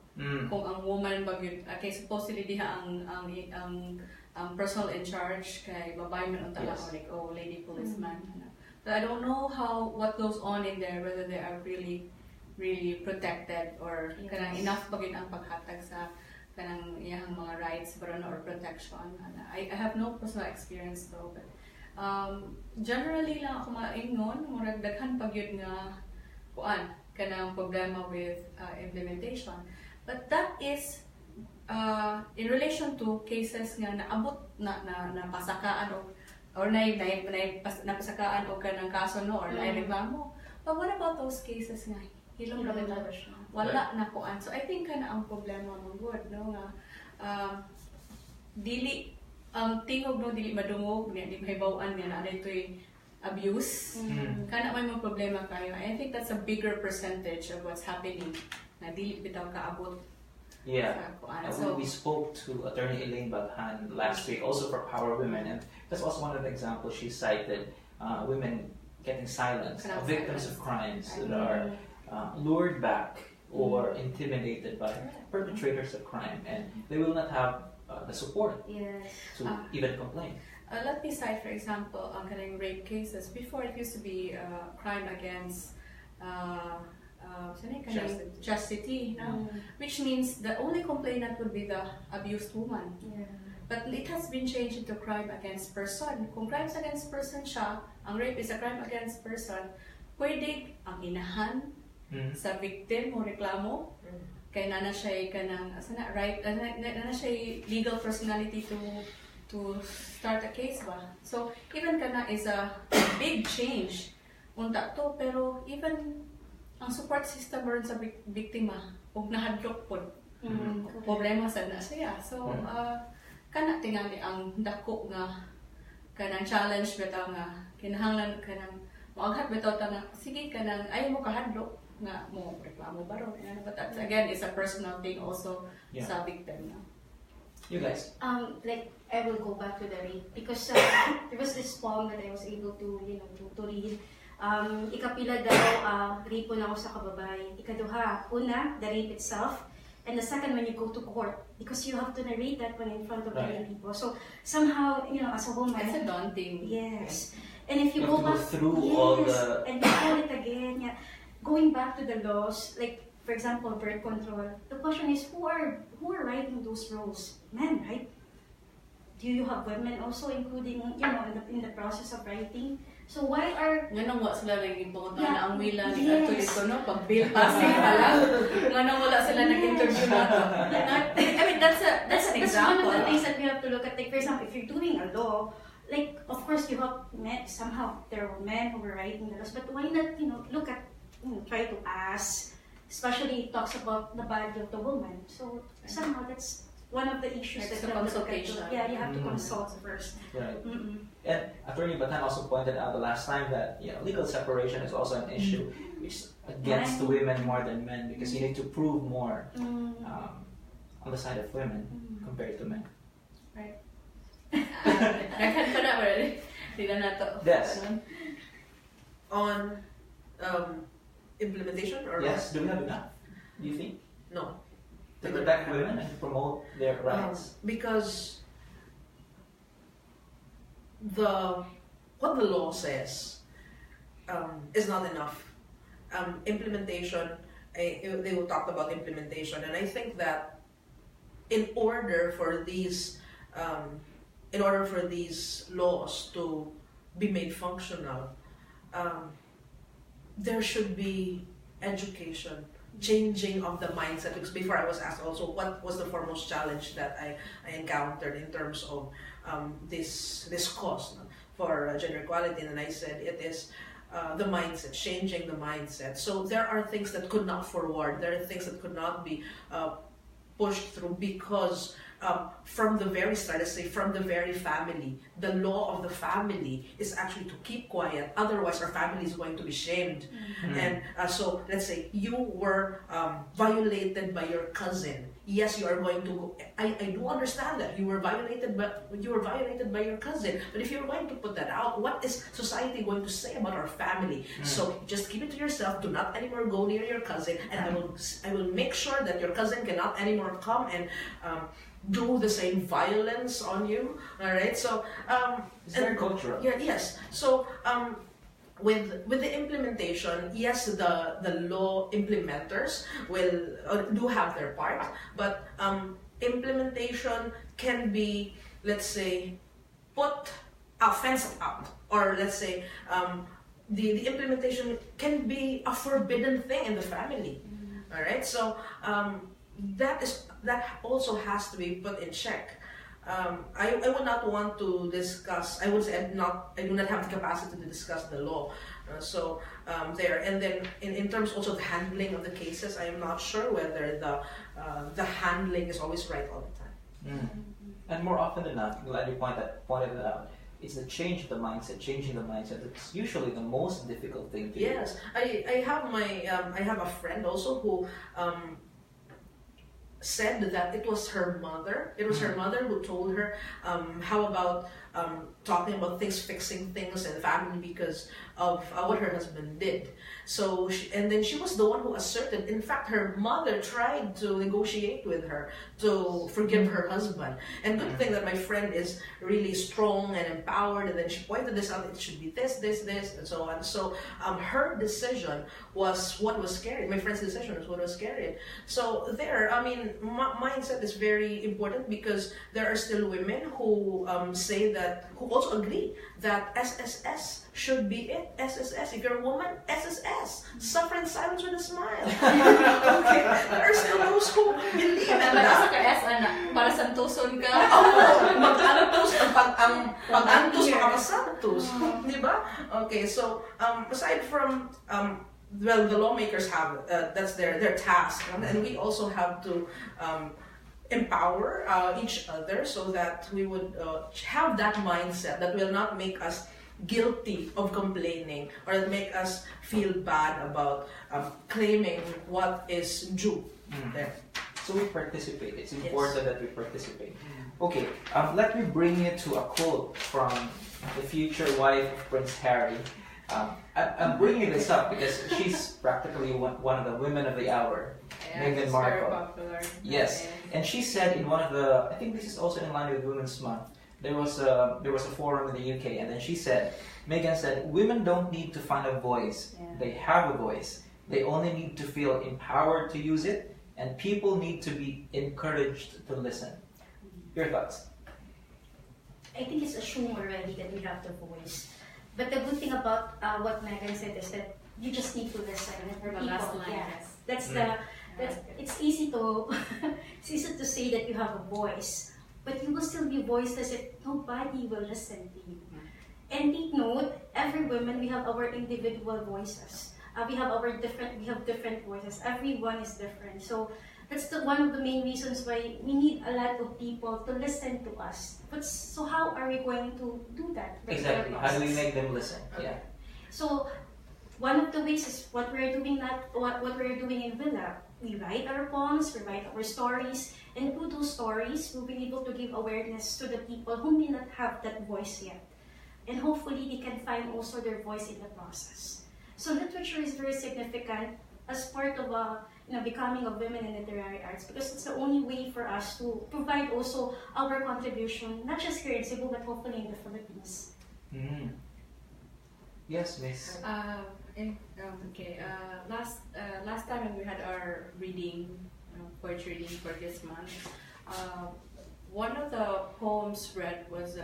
Kung ang woman okay, supposedly diha ang personal in charge kay babae man untala, or like lady policeman. But I don't know what goes on in there, whether they are really protected, or kanang enough bagin ang paghatag sa kanang iyang mga rights or protection. I have no personal experience though, but generally lang ako maingon, murag daghan pagyud nga kuan kanang problema with implementation. But that is in relation to cases nga naabot na pasakaan or napasakaan o kanang kaso, no, or reklamo. But what about those cases nga hilom ra wala na kuan? So I think kana ang problema mo good, no, nga dili tingog, no, dili madungog, di mahibaw-an nga na ditoy abuse. Kana may mga problema kayo. I think that's a bigger percentage of what's happening na dili bitaw kaabot. So we spoke to Attorney Elaine Baghan last week, also for Power Women, and that's also one of the examples she cited, women getting silenced, victims of crimes that are lured back or intimidated by perpetrators of crime, and they will not have the support to even complain. Let me cite, for example, kanang rape cases. Before, it used to be crime against chastity, no? Which means the only complainant would be the abused woman. But it has been changed into crime against person. Kung crimes against person siya, ang rape is a crime against person, pwede ang inahan sa victim o reklamo, kay nana siya kanang nana siya legal personality to start a case ba. So even kana is a big change unta to, pero even ang support system ron sa biktima ug nahadlok pod problema sa na siya. So kana tingali ang dako nga kanang challenge bitaw nga kinahanglan kanang maaghat bitaw ta nga sige kanang ayaw mo kahadlok, nga mo reklamo ba ron, but that's again it's a personal thing also sa victim na. You guys? Like I will go back to the rape because there was this poem that I was able to to read. Ikapila daw rape na ako sa kababae. Ikaduha, una, the rape itself. And the second, when you go to court, because you have to narrate that one in front of many people. So somehow, as a woman, it's a daunting. Yes. And if you go back through all the and you call it again, going back to the laws, like for example, birth control. The question is, who are writing those rules? Men, right? Do you have women also including, in the process of writing? So why are... Nga nang wala sila nag-ibungan na ang WILA ni Ato dito, no? Pag-bill passing pala. Nga nang wala sila nag-interview na to. I mean, that's an example. That's one of the things that we have to look at. Like, for example, if you're doing a law, like, of course, you have met, somehow, there were men who were writing the laws, but why not, look at, try to ask, especially it talks about the body of the woman. So, somehow, that's one of the issues that you have to look at. Yeah, you have to consult first. Right. And Attorney Batan also pointed out the last time that legal separation is also an issue which is against the women more than men because you need to prove more on the side of women compared to men. Right. Naghan pa na already. Hindi na nato. Yes. On implementation or yes, do we have enough? Do you think? No. To protect women and promote their rights? Because what the law says is not enough. Implementation, they will talk about implementation, and I think that in order for these laws to be made functional, there should be education, changing of the mindset. Because before I was asked also what was the foremost challenge that I encountered in terms of this cause for gender equality, and I said it is the mindset, changing the mindset. So there are things that could not forward, there are things that could not be pushed through because from the very start, let's say from the very family, the law of the family is actually to keep quiet, otherwise our family is going to be shamed. And so let's say you were violated by your cousin. Yes, you are going to go, I do understand that you were violated by your cousin, but if you're going to put that out, what is society going to say about our family? So just keep it to yourself, do not anymore go near your cousin, and I will make sure that your cousin cannot anymore come and do the same violence on you. All right, so it's very cultural. Yeah, yes. So with the implementation, yes, the law implementers will do have their part, but implementation can be, let's say, put a fence up, or let's say the implementation can be a forbidden thing in the family. All right, so that also has to be put in check. I would not want to discuss. I would say I do not have the capacity to discuss the law. There, and then in terms also of the handling of the cases, I am not sure whether the handling is always right all the time. And more often than not, I'm glad you pointed it out. It's the change of the mindset, changing the mindset. It's usually the most difficult thing to do. Yes, I have a friend also who said that it was her mother. It was her mother who told her how about talking about things, fixing things in the family because of what her husband did. So and then she was the one who asserted. In fact, her mother tried to negotiate with her to forgive her husband. And good thing that my friend is really strong and empowered. And then she pointed this out. It should be this, and so on. So her decision was what was scary. My friend's decision was what was scary. So there, I mean, mindset is very important because there are still women who say that, who also agree that SSS should be it. SSS. If you're a woman, SSS. Suffer in silence with a smile. Okay. There are still those who believe in that. Para santuson ka. Mag-antos ang pag-antos makapasantos. Diba? Okay, so aside from well, the lawmakers have that's their task, and we also have to empower each other so that we would have that mindset that will not make us guilty of complaining or that make us feel bad about claiming what is due there. So we participate. It's important that we participate. Okay, let me bring you to a quote from the future wife of Prince Harry. I'm bringing this up because she's practically one of the women of the hour, Meghan Markle. Very popular. Yes, and she said in one of the, I think this is also in line with Women's Month. There was a forum in the UK, and then she said, Meghan said, women don't need to find a voice. They have a voice. They only need to feel empowered to use it, and people need to be encouraged to listen. Your thoughts? I think it's assumed already that we have the voice. But the good thing about what Meghan said is that you just need to listen. The last line, yes. It's easy to say that you have a voice, but you will still be voiceless if nobody will listen to you. And take note, every woman, we have our individual voices. We have different voices. Everyone is different. So that's one of the main reasons why we need a lot of people to listen to us. But so how are we going to do that? Exactly. How do we make them listen? Yeah. So one of the ways is what we're doing in WILA. We write our poems, we write our stories, and through those stories, we'll be able to give awareness to the people who may not have that voice yet. And hopefully they can find also their voice in the process. So literature is very significant as part of becoming of women in literary arts, because it's the only way for us to provide also our contribution, not just here in Cebu, but hopefully in the Philippines. Yes, Miss. Last time when we had our reading, poetry reading for this month, one of the poems read was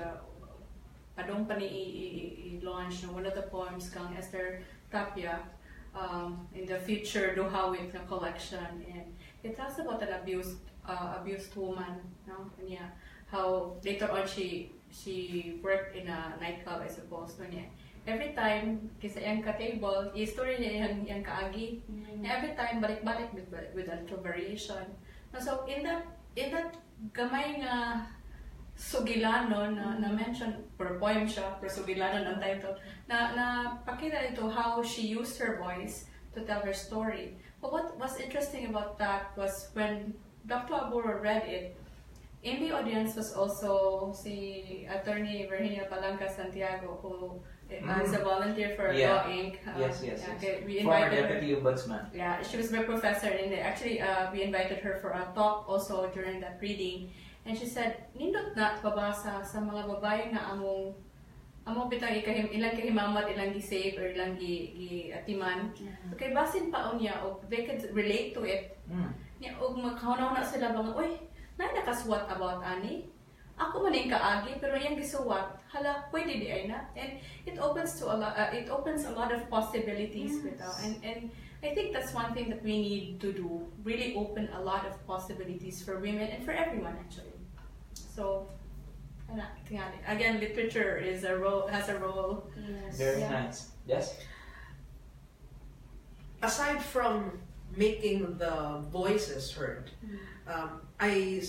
Padong Pani launched one of the poems kang Esther Tapia in the future Duhawit na collection, and it talks about an abused woman, no? And yeah, how later on she worked in a nightclub, I suppose, no? Yeah. Every time kasi yung ka-table, i-story niya yung kaagi. Every time balik-balik with a little variation. So in that gamay nga sugilanon na mention per poem siya, per sugilanon ang title, na pakita ito how she used her voice to tell her story. But what was interesting about that was when Dr. Aburo read it, in the audience was also si Attorney Virginia Palanca Santiago, who is a volunteer for Law Inc. Yes. Okay, we former invited Deputy Ombudsman. Yeah, she was my professor, and actually we invited her for a talk also during that reading. And she said, nindot na babasa sa mga babae nga among bitang ilang kahimamat, ilang gi-save, or ilang gi-atiman. Okay, basin pa niya, o they could relate to it. O magkahuna-huna sila bang, uy, nakaswat about ani? Ako man yung kaagi, pero yung gisuwat, hala, pwede di ay na. And it opens a lot of possibilities with that. And I think that's one thing that we need to do, really open a lot of possibilities for women and for everyone actually. So, again, literature has a role. Yes. Very nice. Yes? Aside from making the voices heard, I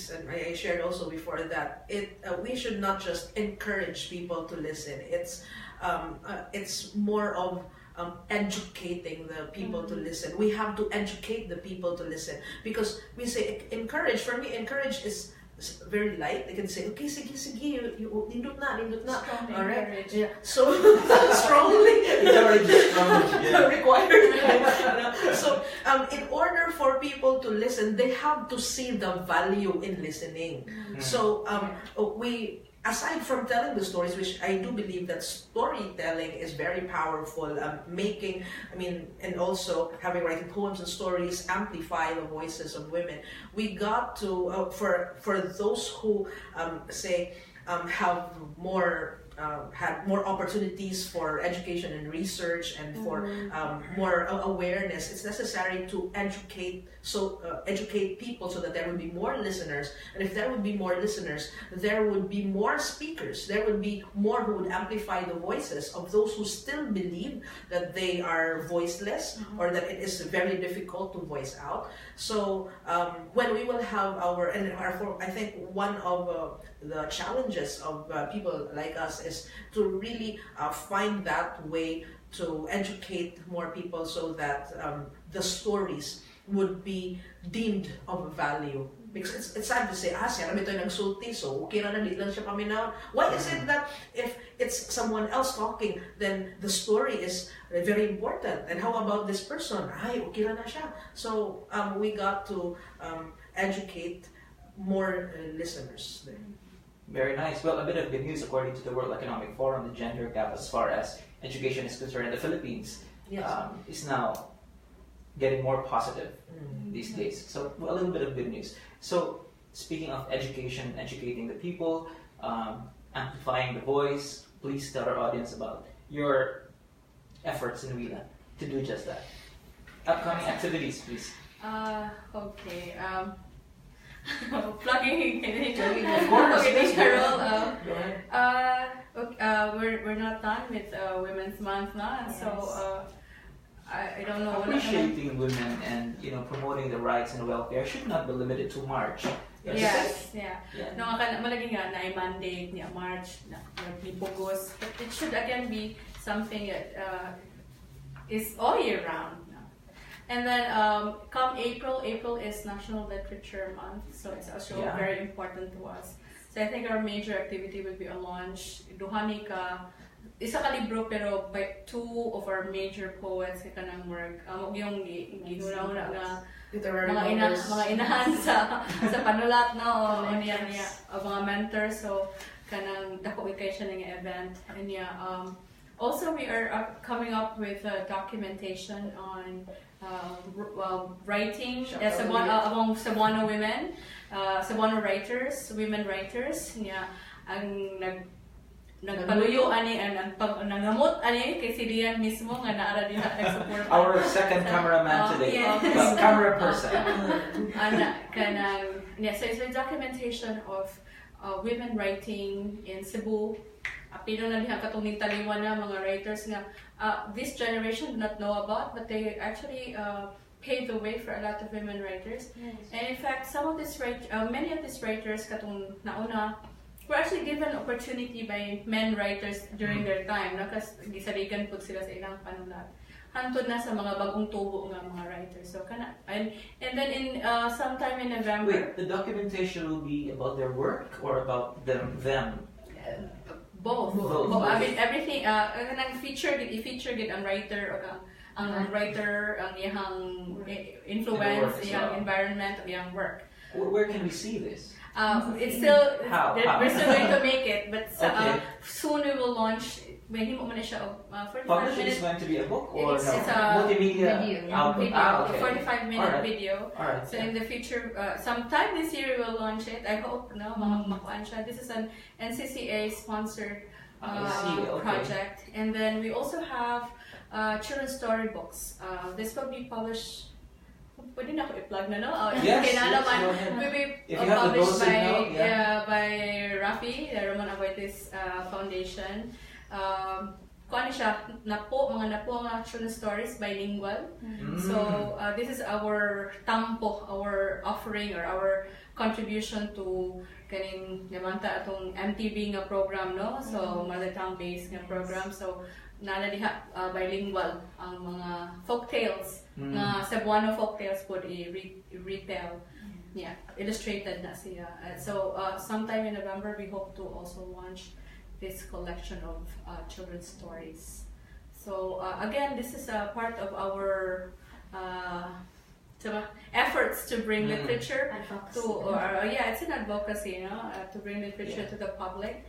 shared also before that we should not just encourage people to listen. It's more of educating the people to listen. We have to educate the people to listen, because we say encourage. For me, encourage is very light. They can say, okay, sige, you nindot na. All right. Yeah. So strongly required. So in order for people to listen, they have to see the value in listening. So aside from telling the stories, which I do believe that storytelling is very powerful, and also having writing poems and stories amplify the voices of women. We got to, for those who have had more opportunities for education and research and for more awareness, it's necessary to educate people so that there would be more listeners. And if there would be more listeners, there would be more speakers. There would be more who would amplify the voices of those who still believe that they are voiceless or that it is very difficult to voice out. So when we will have I think one of the challenges of people like us is to really find that way to educate more people so that the stories would be deemed of value. Because it's sad to say, siya namin ito nagsulti, so okay na di lang siya paminaw. Why is it that if it's someone else talking, then the story is very important? And how about this person? Ay, okay na siya. So we got to educate more listeners. Very nice. Well, a bit of good news according to the World Economic Forum, the gender gap as far as education is concerned in the Philippines is now getting more positive these days. So a little bit of good news. So speaking of education, educating the people, amplifying the voice, please tell our audience about your efforts in WILA to do just that. Upcoming activities, please. Okay. Plugging Of course. okay, Carol. Go ahead. We're not done with Women's Month now, and so I don't know. Appreciating women and promoting the rights and welfare should not be limited to March. Yes, yeah. No, malagi nga na mandate niya March na nagpipugos. But it should again be something that is all year round. And then come April is National Literature Month, so it's also very important to us. So I think our major activity will be a launch. Duhani ka, isa ka libro pero by two of our major poets ka nang work. Yung ginunauna nga mga inahan sa panulat no niya mga mentors, so kanang dako kay siya ng event and also we are coming up with documentation on writing among Cebuano women, Cebuano writers, women writers ang nagpaluyo ani ang nangamot ani kay si Lian mismo nga naara din nag-support. Our second cameraman today, camera person. So it's a documentation of women writing in Cebu. Apilo na diha katong taliwan na mga writers nga this generation do not know about, but they actually paved the way for a lot of women writers. Yes. And in fact, many of these writers katong nauna were actually given opportunity by men writers during their time, kasi gisaligan po sila sa ilang panulat. Hantod na sa mga bagong tubo nga mga writers. So and then in sometime in November. Wait, the documentation will be about their work or about them? Both. I mean everything. I-feature gid ang writer or ang writer ang iyang influence, iyang environment, iyang work. Where can we see this? It's still we're still going to make it, but soon we will launch. When mo man siya 45 minutes. Is going to be a book or it's a multimedia album. Okay. 45-minute video. Alright. So in the future, sometime this year we will launch it. I hope makuan siya. This is an NCCA sponsored project, and then we also have children's storybooks. This will be published. Pwede na ako i-plug na, no? Yes, will be published by Rafi, the Roman Aboitis Foundation. Kuan siya, mga napo nga children's stories, bilingual. So this is our tampo, our offering or our contribution to kaning namanta atong MTV nga program, no? So mother tongue based nga program. So nana diha bilingual ang mga folk tales nga Cebuano folk tales po i-retell. Yeah, illustrated na siya. So sometime in November we hope to also launch this collection of children's stories. So again, this is a part of our efforts to bring literature it's an advocacy, to bring literature to the public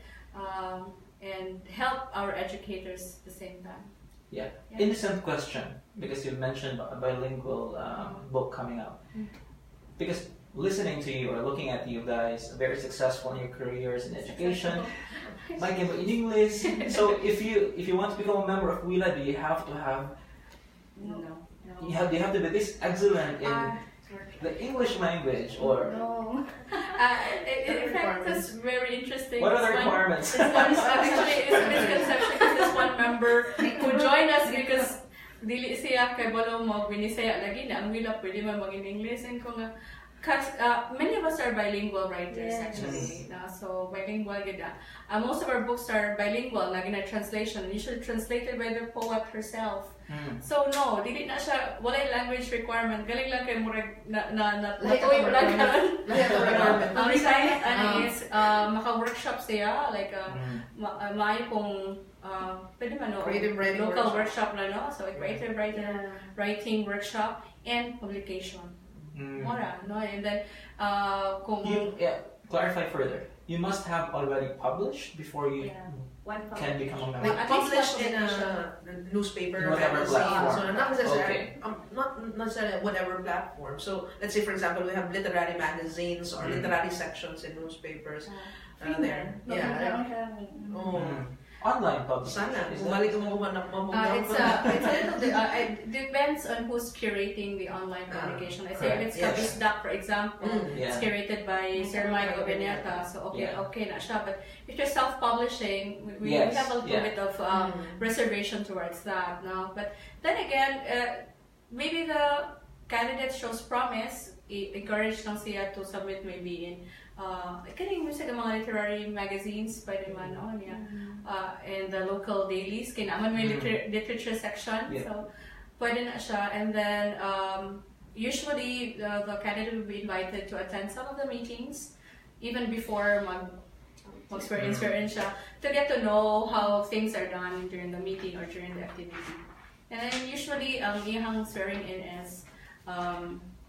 and help our educators at the same time. Innocent question, because you mentioned a bilingual book coming out. Because listening to you or looking at you guys, very successful in your careers in education, Mike in English. So if you want to become a member of WILA, do you have to have? No. You have to be this excellent in the English language, or no? In fact, that's very interesting. What are the requirements? Actually, it's a misconception because this one member who joined us because dili siya kay balo mo binisaya lagi na ang WILA pwede man maging English and ko nga Because many of us are bilingual writers, Yes. actually. So bilingual gida. Most of our books are bilingual, na translation, usually translated by the poet herself. So no, dili na siya, walay language requirement. Galing lang kayo murag natuyo lang karon. Ang requirement is maka-workshop siya, like maayo kung pwede man no, creative writing local workshop na no, so creative writing workshop and publication. Mora, no, and then kung clarify further. You must have already published before you can become a member. Like published in a newspaper, whatever magazine, platform. so not necessarily, not necessarily whatever platform. So let's say, for example, we have literary magazines or literary sections in newspapers. There, Online publishing. Sana, it's a little bit, it depends on who's curating the online publication. I say if it's Kabisdak, for example, it's curated by Sir Mike Obeneta, so okay na siya. But if you're self-publishing, we have a little bit of reservation towards that. No? But then again, maybe the candidate shows promise, encourage lang siya to submit maybe in kaning mo sa mga literary magazines pwede man and the local dailies kinaman may literature section, so pwede na siya. And then usually the candidate will be invited to attend some of the meetings even before mag-experience siya, to get to know how things are done during the meeting or during the activity. And then usually iyang swearing in is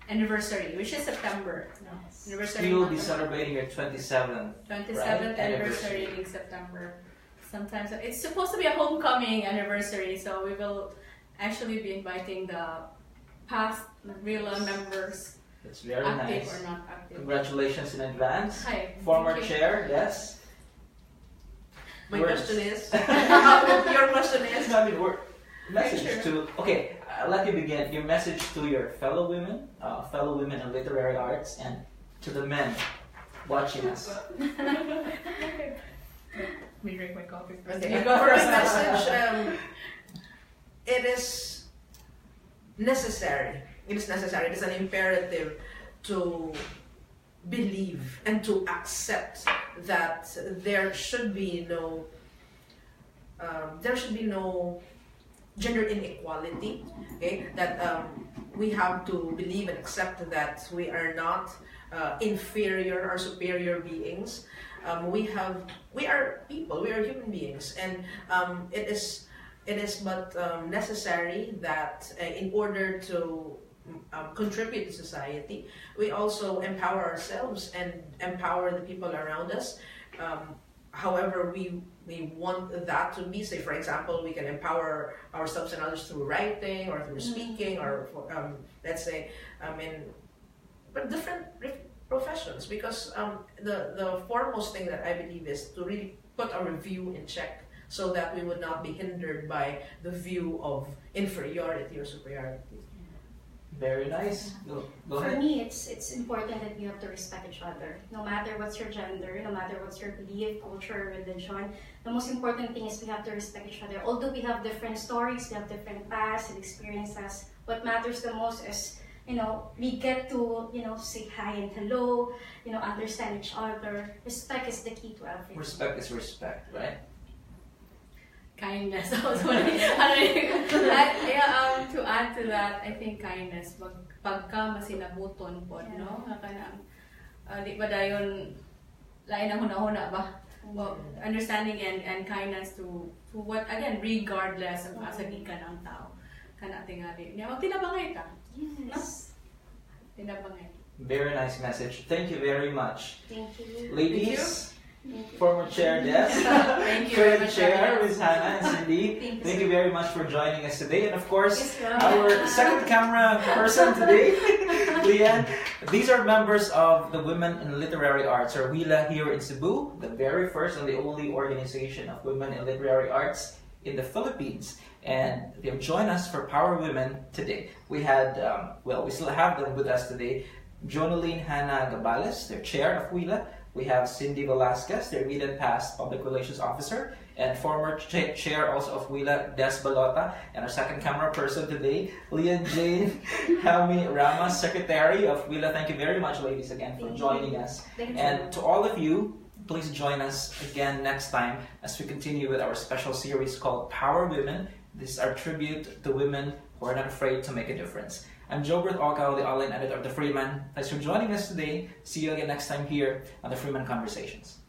anniversary, which is September. Anniversary. You will be celebrating your 27th anniversary in September. Sometimes it's supposed to be a homecoming anniversary, so we will actually be inviting the past WILA members. That's very active nice. Or not active. Congratulations in advance. Hi. Former chair, yes. My question is, your question is. Message to, okay, I'll let you begin. Your message to your fellow women in literary arts, and to the men watching us. Let me drink my coffee. Okay. For a message, it is necessary. It is necessary. It is an imperative to believe and to accept that there should be no gender inequality. Okay, that we have to believe and accept that we are not inferior or superior beings. We are people. We are human beings, and it is but necessary that in order to contribute to society, we also empower ourselves and empower the people around us. However we want that to be, say for example, we can empower ourselves and others through writing or through speaking or let's say but different professions, because the foremost thing that I believe is to really put our view in check, so that we would not be hindered by the view of inferiority or superiority. Very nice. Go ahead. For me, it's important that we have to respect each other. No matter what's your gender, no matter what's your belief, culture, religion, the most important thing is we have to respect each other. Although we have different stories, we have different pasts and experiences, what matters the most is, we get to, say hi and hello, understand each other. Respect is the key to everything. Respect is respect, right? Kindness. To add to that, I think kindness. Pagka masinabuton po, no? Di ba dayon lain ang huna-huna ba? Well, understanding and kindness to what, again, regardless of asa gikan ang tao. Kana tingali. Nya magtinabangay ta. Yes. Tinabangay. Very nice message. Thank you very much. Thank you. Ladies, former chair Des, Thank you very current much, chair Ms. Hannah and Cindy. Thank you very much for joining us today. And of course, Yes, our second camera person today, Leanne. These are members of the Women in Literary Arts, or WILA, here in Cebu, the very first and the only organization of women in literary arts in the Philippines. And they have joined us for Power Women today. We had, we still have them with us today, Jonaline Hannah Gabales, their chair of WILA. We have Cindy Velasquez, their immediate past public relations officer, and former chair also of WILA, Des Balota, and our second camera person today, Leah Jane Helmi Rama, Secretary of WILA. Thank you very much, ladies, again for joining us. And to all of you, please join us again next time as we continue with our special series called Power Women. This is our tribute to women who are not afraid to make a difference. I'm Jobert Ocao, the online editor of The Freeman. Thanks for joining us today. See you again next time here on The Freeman Conversations.